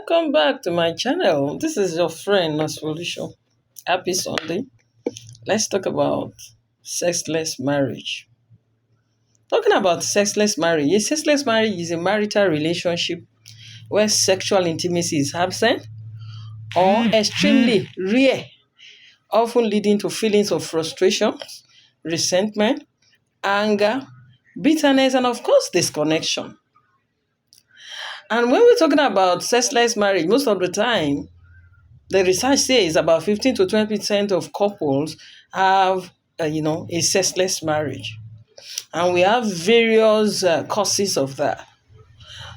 Welcome back to my channel. This is your friend Solution. Happy Sunday. Let's talk about sexless marriage. Talking about sexless marriage. A sexless marriage is a marital relationship where sexual intimacy is absent or extremely rare, often leading to feelings of frustration, resentment, anger, bitterness, and of course, disconnection. And when we're talking about sexless marriage, most of the time, the research says about 15 to 20% of couples have, a sexless marriage. And we have various causes of that.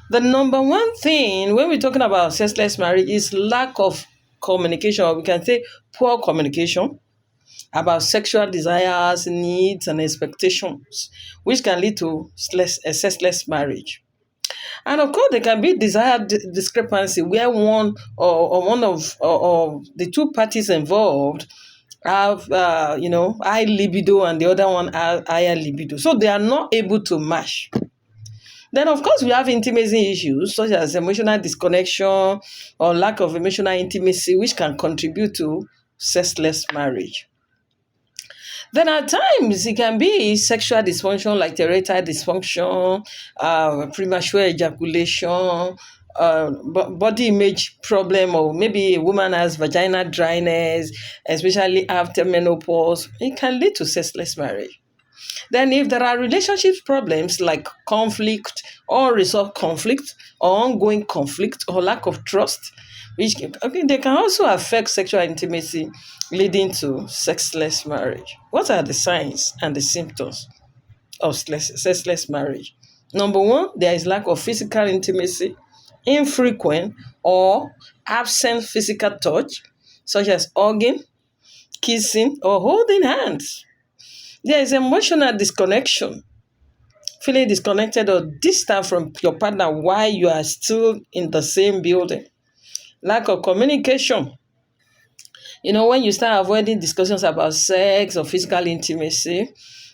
The number one thing when we're talking about sexless marriage is lack of communication, or we can say poor communication about sexual desires, needs, and expectations, which can lead to a sexless marriage. And of course, there can be desired discrepancy where one or one of or the two parties involved have, high libido and the other one have higher libido. So they are not able to match. Then, of course, we have intimacy issues such as emotional disconnection or lack of emotional intimacy, which can contribute to sexless marriage. Then at times it can be sexual dysfunction like erectile dysfunction, premature ejaculation, body image problem, or maybe a woman has vaginal dryness, especially after menopause. It can lead to sexless marriage. Then if there are relationship problems like conflict, unresolved conflict, or ongoing conflict, or lack of trust, they can also affect sexual intimacy, leading to sexless marriage. What are the signs and the symptoms of sexless marriage? Number one, there is lack of physical intimacy, infrequent or absent physical touch, such as hugging, kissing, or holding hands. There is emotional disconnection, feeling disconnected or distant from your partner while you are still in the same building. Lack of communication. When you start avoiding discussions about sex or physical intimacy,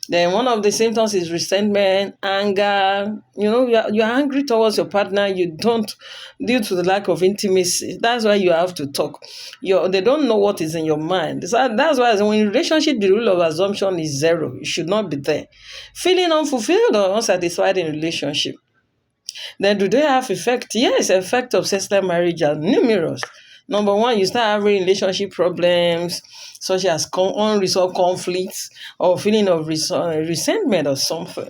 then one of the symptoms is resentment, anger. You're angry towards your partner. You don't, due to the lack of intimacy. That's why you have to talk. They don't know what is in your mind. So that's why when in relationship, the rule of assumption is zero. It should not be there. Feeling unfulfilled or unsatisfied in relationship. Then do they have effect? Yes, effect of sexual marriage are numerous. Number one, you start having relationship problems such as unresolved conflicts or feeling of resentment or something.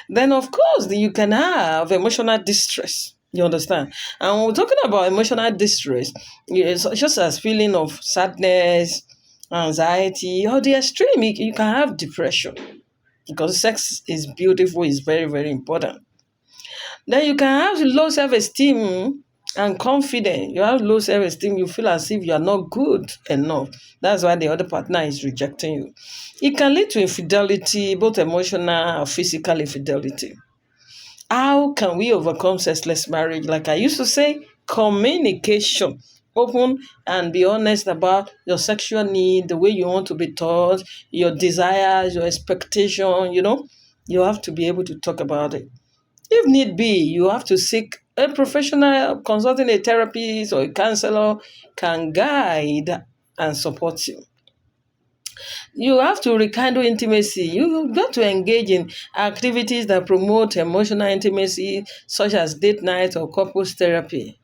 Then, of course, you can have emotional distress. You understand? And when we're talking about emotional distress, it's just as feeling of sadness, anxiety, or the extreme, you can have depression because sex is beautiful, is very, very important. Then you can have low self-esteem and confidence. You have low self-esteem, you feel as if you are not good enough. That's why the other partner is rejecting you. It can lead to infidelity, both emotional and physical infidelity. How can we overcome sexless marriage? Like I used to say, communication. Open and be honest about your sexual need, the way you want to be taught, your desires, your expectation, You have to be able to talk about it. If need be, you have to seek a professional, consulting a therapist or a counselor can guide and support you. You have to rekindle intimacy. You've got to engage in activities that promote emotional intimacy, such as date night or couples therapy.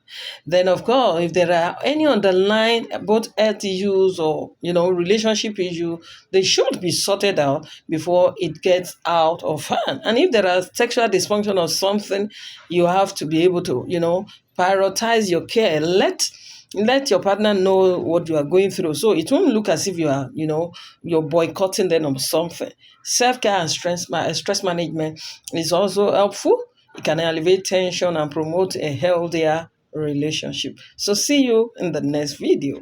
Then, of course, if there are any underlying both health issues or relationship issue, they should be sorted out before it gets out of hand. And if there are sexual dysfunction or something, you have to be able to prioritize your care. Let your partner know what you are going through, so it won't look as if you're boycotting them or something. Self-care and stress management is also helpful. It can elevate tension and promote a healthier relationship. So see you in the next video.